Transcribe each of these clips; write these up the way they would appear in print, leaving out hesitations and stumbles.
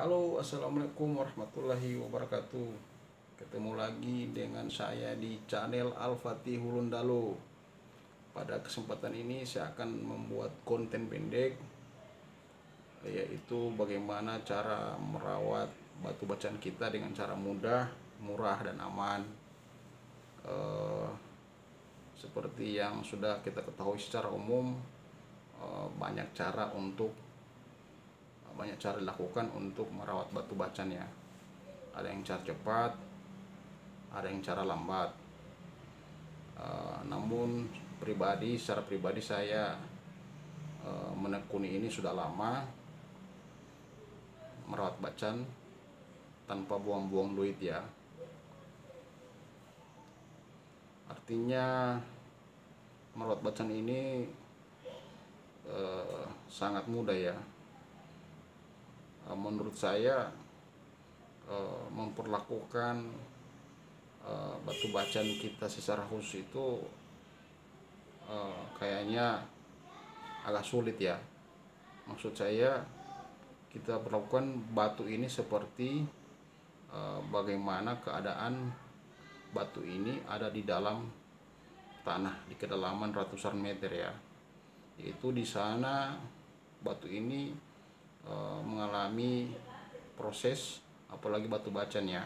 Halo, assalamualaikum warahmatullahi wabarakatuh. Ketemu lagi dengan saya di channel Al-Fatih Hulundalo. Pada kesempatan ini saya akan membuat konten pendek, yaitu bagaimana cara merawat batu bacaan kita dengan cara mudah, murah, dan aman. Seperti yang sudah kita ketahui secara umum, banyak cara dilakukan untuk merawat batu bacaan ya. Ada yang cara cepat, ada yang cara lambat. Namun secara pribadi saya menekuni ini sudah lama, merawat bacaan tanpa buang-buang duit ya. Artinya merawat bacaan ini sangat mudah ya. Menurut saya memperlakukan batu bacaan kita secara khusus itu kayaknya agak sulit ya. Maksud saya, kita perlakukan batu ini seperti bagaimana keadaan batu ini ada di dalam tanah di kedalaman ratusan meter ya. Yaitu di sana batu ini mengalami proses, apalagi batu bacaan ya,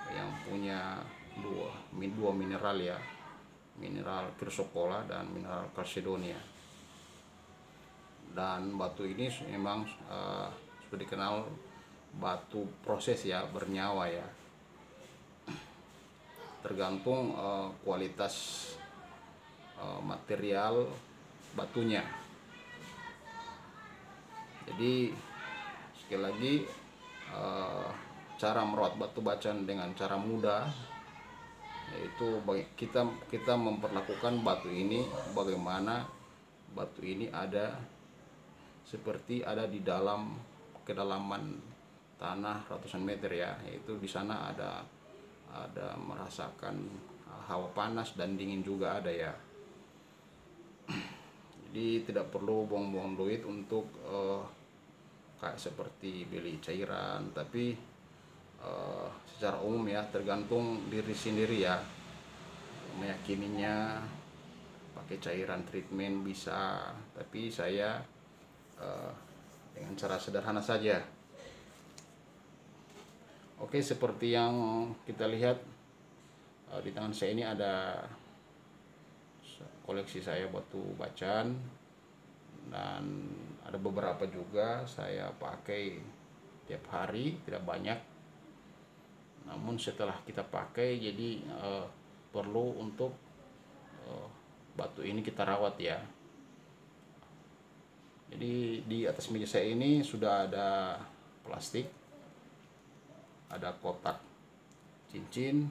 yang punya dua mineral ya, mineral chrysocolla dan mineral chalcedonia. Dan batu ini memang sudah dikenal batu proses ya, bernyawa ya, tergantung kualitas material batunya. Jadi sekali lagi, cara merawat batu bacaan dengan cara mudah, yaitu kita memperlakukan batu ini bagaimana batu ini ada seperti ada di dalam kedalaman tanah ratusan meter ya. Yaitu di sana ada merasakan hawa panas dan dingin juga ada ya. Jadi tidak perlu buang-buang duit untuk kayak seperti beli cairan, tapi secara umum ya, tergantung diri sendiri ya, meyakininya pakai cairan treatment bisa, tapi saya dengan cara sederhana saja. Oke, seperti yang kita lihat di tangan saya ini ada koleksi saya batu bacaan, dan ada beberapa juga saya pakai tiap hari, tidak banyak. Namun setelah kita pakai, jadi perlu untuk batu ini kita rawat ya. Jadi di atas meja saya ini sudah ada plastik, ada kotak cincin,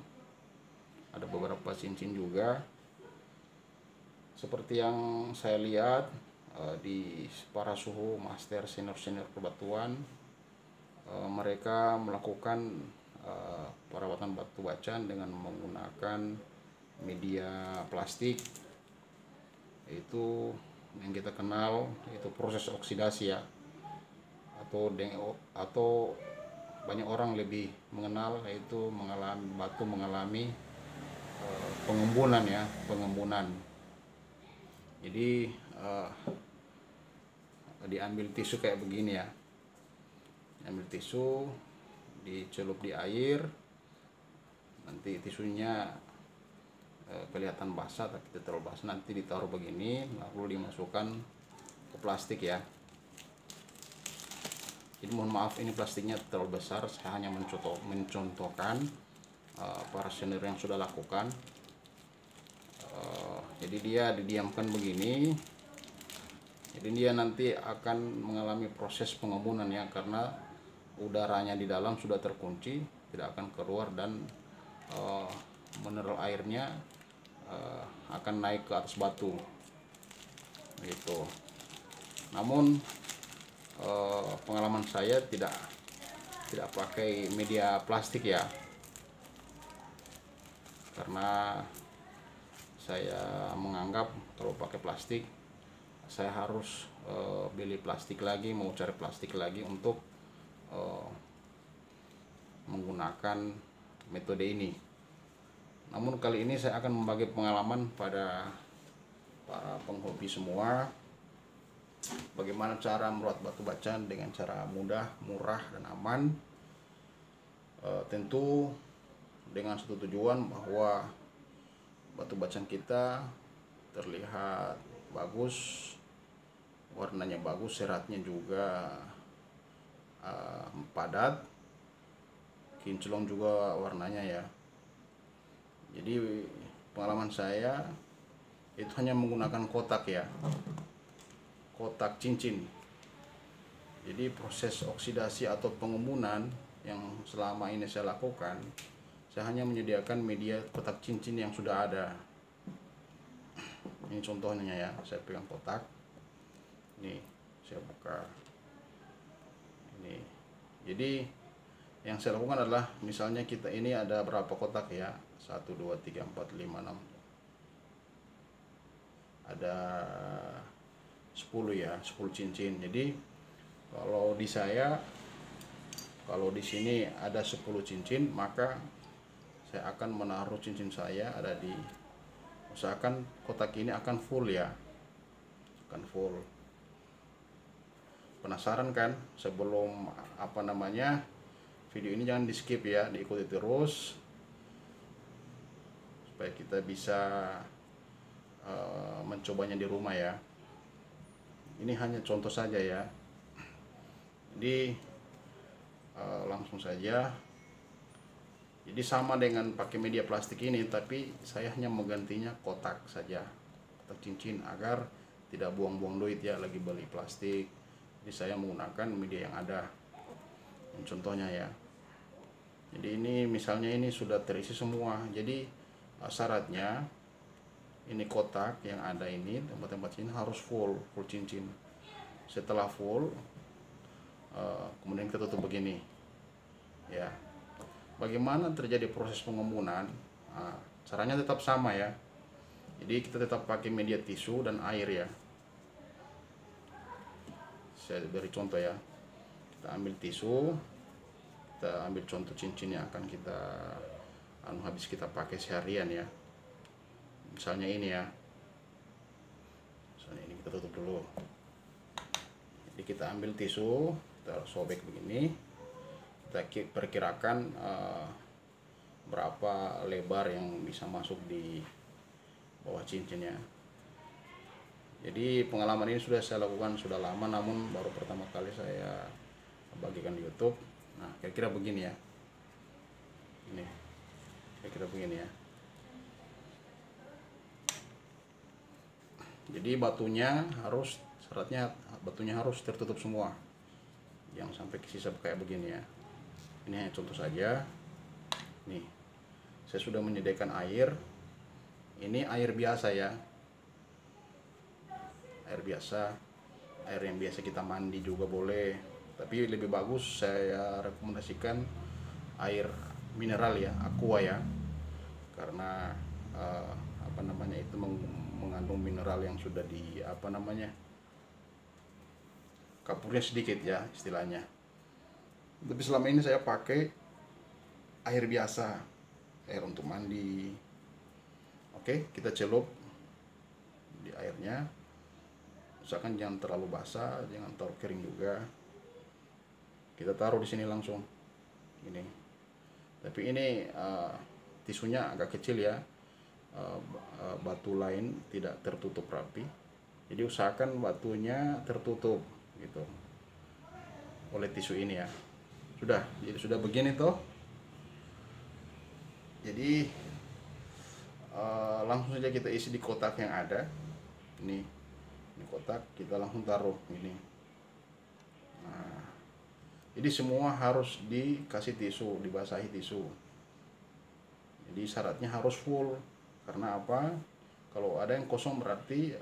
ada beberapa cincin juga. Seperti yang saya lihat di para suhu master senior perbatuan, mereka melakukan perawatan batu bacaan dengan menggunakan media plastik, yaitu yang kita kenal yaitu proses oksidasi ya, atau banyak orang lebih mengenal yaitu batu mengalami pengembunan ya, Jadi diambil tisu kayak begini ya, ambil tisu, dicelup di air, nanti tisunya kelihatan basah tapi tidak terlalu basah, nanti ditaruh begini lalu dimasukkan ke plastik ya. Jadi mohon maaf, ini plastiknya terlalu besar, saya hanya mencontohkan para senior yang sudah lakukan. Jadi dia didiamkan begini, jadi dia nanti akan mengalami proses pengembunan ya, karena udaranya di dalam sudah terkunci, tidak akan keluar, dan mineral airnya akan naik ke atas batu gitu. Namun pengalaman saya tidak pakai media plastik ya, karena saya menganggap kalau pakai plastik saya harus beli plastik lagi, mau cari plastik lagi untuk menggunakan metode ini. Namun kali ini saya akan membagi pengalaman pada para penghobi semua, bagaimana cara membuat batu bacaan dengan cara mudah, murah, dan aman. Tentu dengan satu tujuan bahwa batu bacaan kita terlihat bagus, warnanya bagus, seratnya juga padat, kinclong juga warnanya ya. Jadi pengalaman saya itu hanya menggunakan kotak ya, kotak cincin. Jadi proses oksidasi atau pengembunan yang selama ini saya lakukan, saya hanya menyediakan media kotak cincin yang sudah ada. Ini contohnya ya, saya pegang kotak, ini saya buka, ini. Jadi yang saya lakukan adalah, misalnya kita ini ada berapa kotak ya, 1, 2, 3, 4, 5, 6, ada 10 ya, 10 cincin. Jadi kalau di saya, kalau di sini ada 10 cincin, maka saya akan menaruh cincin saya ada di, usahakan kotak ini akan full ya, akan full. Penasaran kan? Sebelum video ini jangan di skip ya, diikuti terus supaya kita bisa mencobanya di rumah ya. Ini hanya contoh saja ya. Jadi langsung saja. Jadi sama dengan pakai media plastik ini, tapi saya hanya menggantinya kotak saja, kotak cincin, agar tidak buang-buang duit ya lagi beli plastik. Jadi saya menggunakan media yang ada. Contohnya ya. Jadi ini misalnya ini sudah terisi semua. Jadi syaratnya ini kotak yang ada ini, tempat-tempat sini harus full cincin. Setelah full, kemudian kita tutup begini ya. Bagaimana terjadi proses pengembunan? Caranya tetap sama ya. Jadi kita tetap pakai media tisu dan air ya. Saya beri contoh ya. Kita ambil tisu, kita ambil contoh cincin yang akan kita habis kita pakai seharian ya. Misalnya ini ya. Misalnya ini kita tutup dulu. Jadi kita ambil tisu, kita sobek begini. Kita perkirakan berapa lebar yang bisa masuk di bawah cincinnya. Jadi pengalaman ini sudah saya lakukan sudah lama, namun baru pertama kali saya bagikan di YouTube. Nah, kira-kira begini ya. Ini kira-kira begini ya. Jadi batunya harus tertutup semua, yang sampai ke sisa kayak begini ya. Ini hanya contoh saja. Nih, saya sudah menyediakan air. Ini air biasa ya, air biasa, air yang biasa kita mandi juga boleh, tapi lebih bagus saya rekomendasikan air mineral ya, aqua ya, karena itu mengandung mineral yang sudah di kapurnya sedikit ya istilahnya. Tapi selama ini saya pakai air biasa, air untuk mandi. Oke, kita celup di airnya. Usahakan jangan terlalu basah, jangan terlalu kering juga. Kita taruh di sini langsung. Ini. Tapi ini tisunya agak kecil ya. Batu lain tidak tertutup rapi. Jadi usahakan batunya tertutup gitu oleh tisu ini ya. Jadi sudah begini toh. Jadi langsung saja kita isi di kotak yang ada. Ini kotak kita langsung taruh ini. Nah, jadi semua harus dikasih tisu, dibasahi tisu. Jadi syaratnya harus full. Karena apa? Kalau ada yang kosong berarti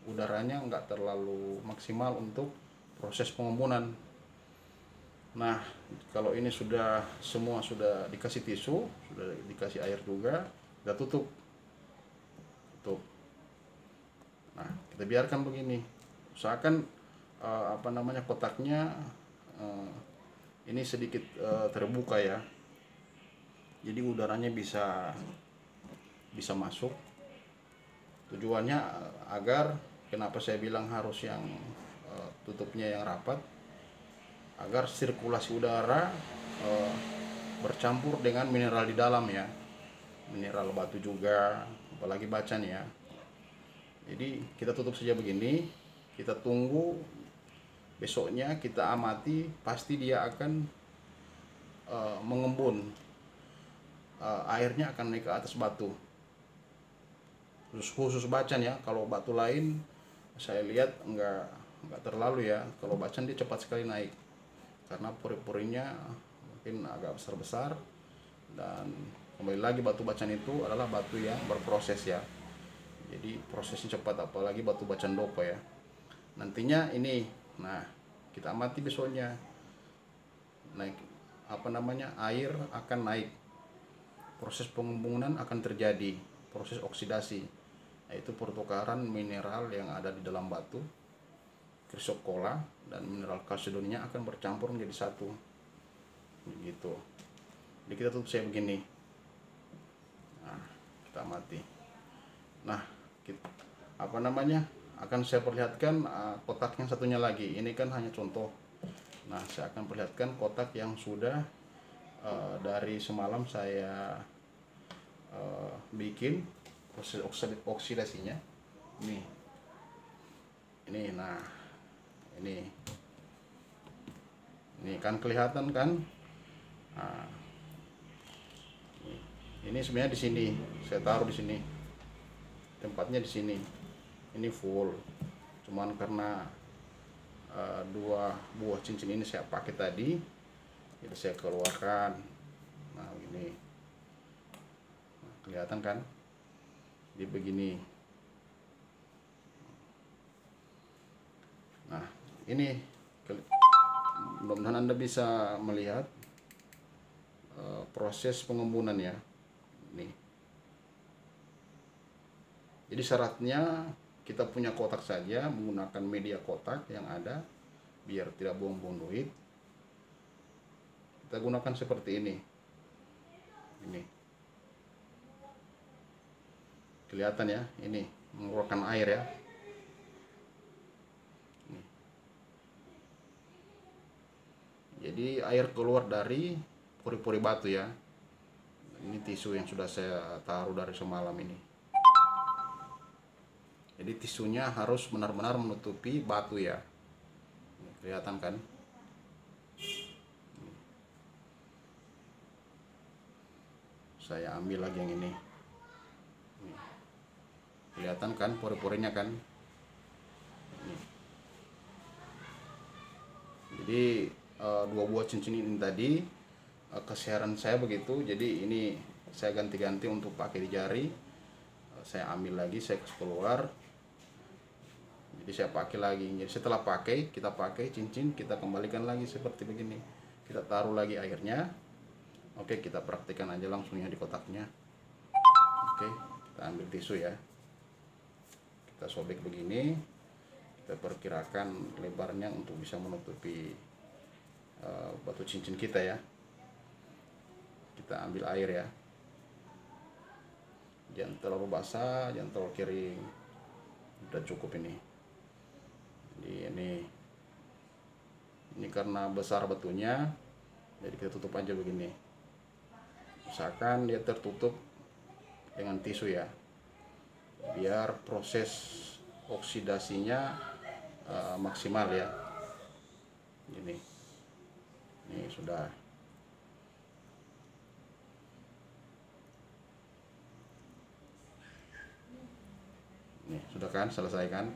udaranya nggak terlalu maksimal untuk proses pengembunan. Nah, kalau ini semua sudah dikasih tisu, sudah dikasih air juga, kita tutup. Nah, kita biarkan begini. Usahakan kotaknya ini sedikit terbuka ya. jadi udaranya bisa masuk. Tujuannya agar, kenapa saya bilang harus yang tutupnya yang rapat, agar sirkulasi udara bercampur dengan mineral di dalam ya, mineral batu juga, apalagi bacan ya. Jadi kita tutup saja begini, kita tunggu besoknya, kita amati, pasti dia akan mengembun, airnya akan naik ke atas batu, khusus bacan ya. Kalau batu lain saya lihat enggak terlalu ya. Kalau bacan dia cepat sekali naik karena pori-porinya mungkin agak besar-besar, dan kembali lagi batu bacan itu adalah batu yang berproses ya, jadi prosesnya cepat, apalagi batu bacan doko ya. Nantinya ini, nah kita amati besoknya, naik air akan naik, proses pengembunan akan terjadi, proses oksidasi, yaitu pertukaran mineral yang ada di dalam batu, chrysocolla dan mineral kalsidomnya akan bercampur menjadi satu, begitu. Jadi kita tutup saya begini, nah kita amati. Nah akan saya perlihatkan kotak yang satunya lagi. Ini kan hanya contoh. Nah saya akan perlihatkan kotak yang sudah dari semalam saya bikin proses oksidasinya. Ini nah ini kan kelihatan kan. Nah, ini sebenarnya di sini saya taruh, di sini tempatnya, di sini ini full, cuman karena 2 buah cincin ini saya pakai tadi, jadi saya keluarkan. Nah ini kelihatan kan, jadi begini. Nah ini mudah-mudahan Anda bisa melihat proses pengembunan ya. Nih, jadi syaratnya kita punya kotak saja, menggunakan media kotak yang ada biar tidak buang-buang duit. Kita gunakan seperti ini. Ini kelihatan ya, ini mengeluarkan air ya. Ini. Jadi air keluar dari pori-pori batu ya. Ini tisu yang sudah saya taruh dari semalam ini. Jadi tisunya harus benar-benar menutupi batu ya. Kelihatan kan? Saya ambil lagi yang ini. Kelihatan kan pori-porinya kan? Jadi 2 buah cincin ini tadi, keseharian saya begitu. Jadi ini saya ganti-ganti untuk pakai di jari. Saya ambil lagi, saya keluar. Jadi saya pakai lagi. Jadi setelah kita pakai cincin, kita kembalikan lagi seperti begini. Kita taruh lagi airnya. Oke, kita praktikkan aja langsung ya di kotaknya. Oke, kita ambil tisu ya. Kita sobek begini. Kita perkirakan lebarnya untuk bisa menutupi batu cincin kita ya. Kita ambil air ya. Jangan terlalu basah, jangan terlalu kering. Udah cukup ini. Jadi ini karena besar batunya, jadi kita tutup aja begini. Usahakan dia tertutup dengan tisu ya, biar proses oksidasinya maksimal ya. Ini sudah. Nih sudah kan, selesai kan.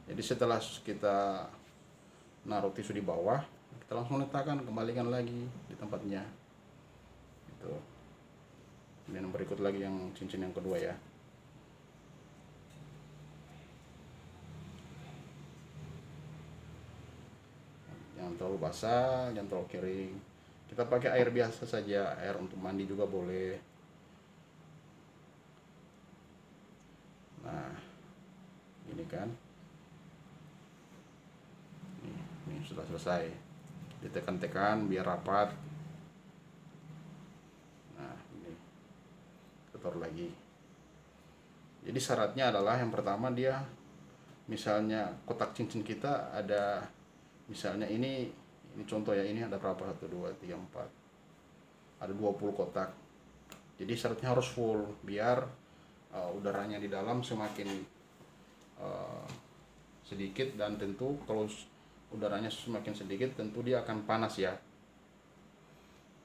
Jadi setelah kita naruh tisu di bawah, kita langsung letakkan, kembalikan lagi di tempatnya. Itu. Kemudian berikut lagi yang cincin yang kedua ya. Jangan terlalu basah, jangan terlalu kering. Kita pakai air biasa saja, air untuk mandi juga boleh. Nah, ini kan. Ini sudah selesai. Ditekan-tekan biar rapat. Nah, ini. kita taruh lagi. Jadi syaratnya adalah yang pertama, dia misalnya kotak cincin kita ada, misalnya ini contoh ya, ini ada berapa, 1 2 3 4, ada 20 kotak. Jadi syaratnya harus full biar udaranya di dalam semakin sedikit, dan tentu kalau udaranya semakin sedikit tentu dia akan panas ya.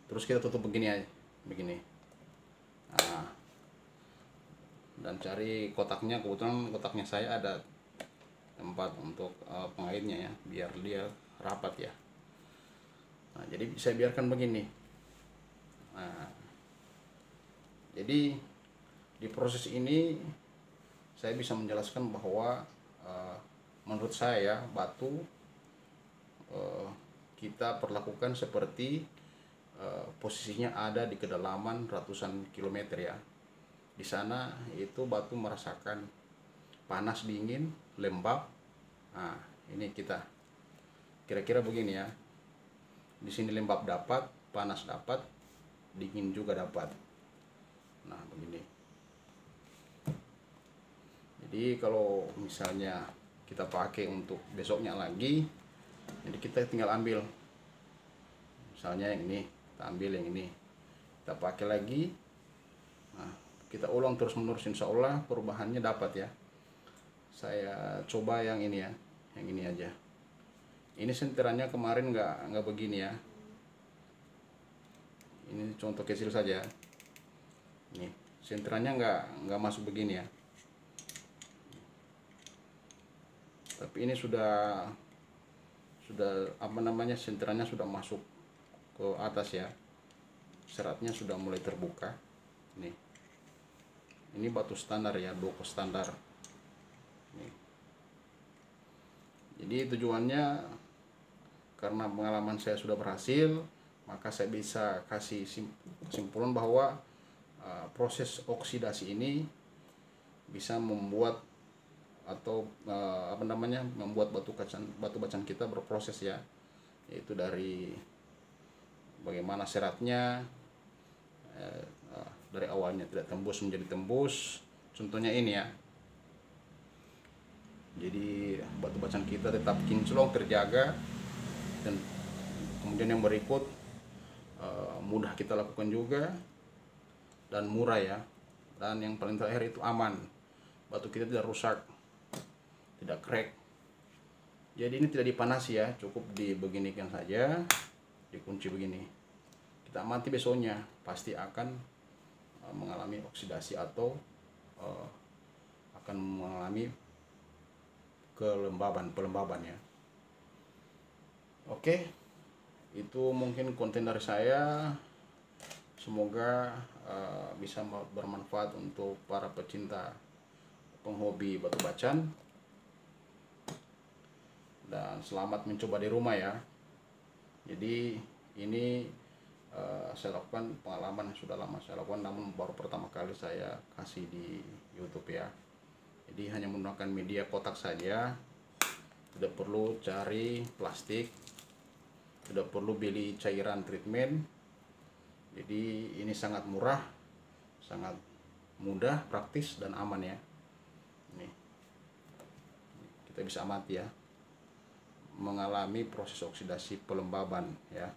Terus kita tutup begini aja, begini. Nah, dan cari kotaknya, kebetulan kotaknya saya ada tempat untuk pengaitnya ya, biar dia rapat ya. Nah, jadi saya biarkan begini. Nah, jadi di proses ini saya bisa menjelaskan bahwa menurut saya batu kita perlakukan seperti posisinya ada di kedalaman ratusan kilometer ya. Di sana itu batu merasakan panas, dingin, lembab. Nah, ini kita kira-kira begini ya. Di sini lembab dapat, panas dapat, dingin juga dapat. Nah, begini. Jadi kalau misalnya kita pakai untuk besoknya lagi, jadi kita tinggal ambil misalnya yang ini, kita ambil yang ini, kita pakai lagi. Nah, kita ulang terus menerus, insya Allah perubahannya dapat ya. Saya coba yang ini ya, yang ini aja. Ini sentirannya kemarin nggak begini ya. Ini contoh kecil saja. Nih, sentirannya nggak masuk begini ya. Tapi ini sudah apa namanya, sentirannya sudah masuk ke atas ya. Seratnya sudah mulai terbuka. Nih. Ini batu standar ya, doko standar. Nih. Jadi tujuannya karena pengalaman saya sudah berhasil, maka saya bisa kasih kesimpulan bahwa proses oksidasi ini bisa membuat atau apa namanya, membuat batu bacaan kita berproses ya, yaitu dari bagaimana seratnya dari awalnya tidak tembus menjadi tembus. Contohnya ini ya. Jadi batu bacaan kita tetap kinclong, terjaga, dan kemudian yang berikut mudah kita lakukan juga dan murah ya. Dan yang paling terakhir itu aman, batu kita tidak rusak, tidak crack. Jadi ini tidak dipanasi ya, cukup dibeginikan saja, dikunci begini. Kita amati besoknya pasti akan mengalami oksidasi atau akan mengalami pelembaban ya. Oke, itu mungkin konten dari saya. Semoga bisa bermanfaat untuk para pecinta, penghobi batu bacan, dan selamat mencoba di rumah ya. Jadi ini saya lakukan pengalaman yang sudah lama saya lakukan, namun baru pertama kali saya kasih di YouTube ya. Jadi hanya menggunakan media kotak saja, tidak perlu cari plastik, tidak perlu beli cairan treatment. Jadi ini sangat murah, sangat mudah, praktis, dan aman ya. Ini kita bisa amati ya, mengalami proses oksidasi pelembaban ya.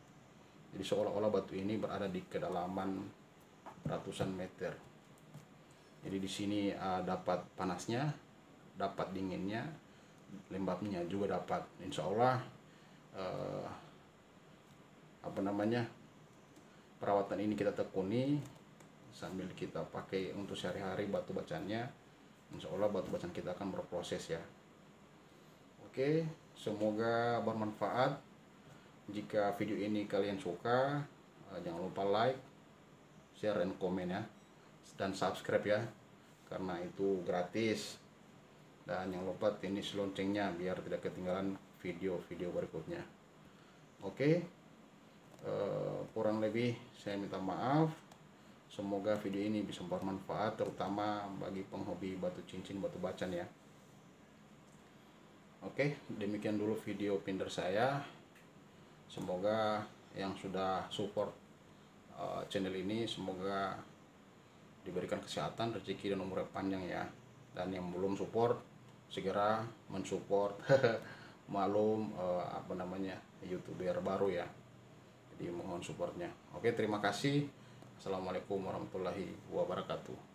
Jadi seolah-olah batu ini berada di kedalaman ratusan meter. Jadi di sini dapat panasnya, dapat dinginnya, lembabnya juga dapat. Insya Allah apa namanya, perawatan ini kita tekuni sambil kita pakai untuk sehari-hari batu bacannya. Insya Allah batu bacan kita akan berproses ya. Oke, semoga bermanfaat. Jika video ini kalian suka, jangan lupa like, share, dan komen ya, dan subscribe ya, karena itu gratis. Dan jangan lupa tenis loncengnya biar tidak ketinggalan video-video berikutnya. Oke, kurang lebih saya minta maaf. Semoga video ini bisa bermanfaat, terutama bagi penghobi batu cincin, batu bacan ya. Oke, demikian dulu video pinder saya. Semoga yang sudah support channel ini, semoga diberikan kesehatan, rezeki dan umur yang panjang ya. Dan yang belum support segera mensupport malum YouTuber baru ya. Jadi mohon supportnya. Oke, terima kasih. Assalamualaikum warahmatullahi wabarakatuh.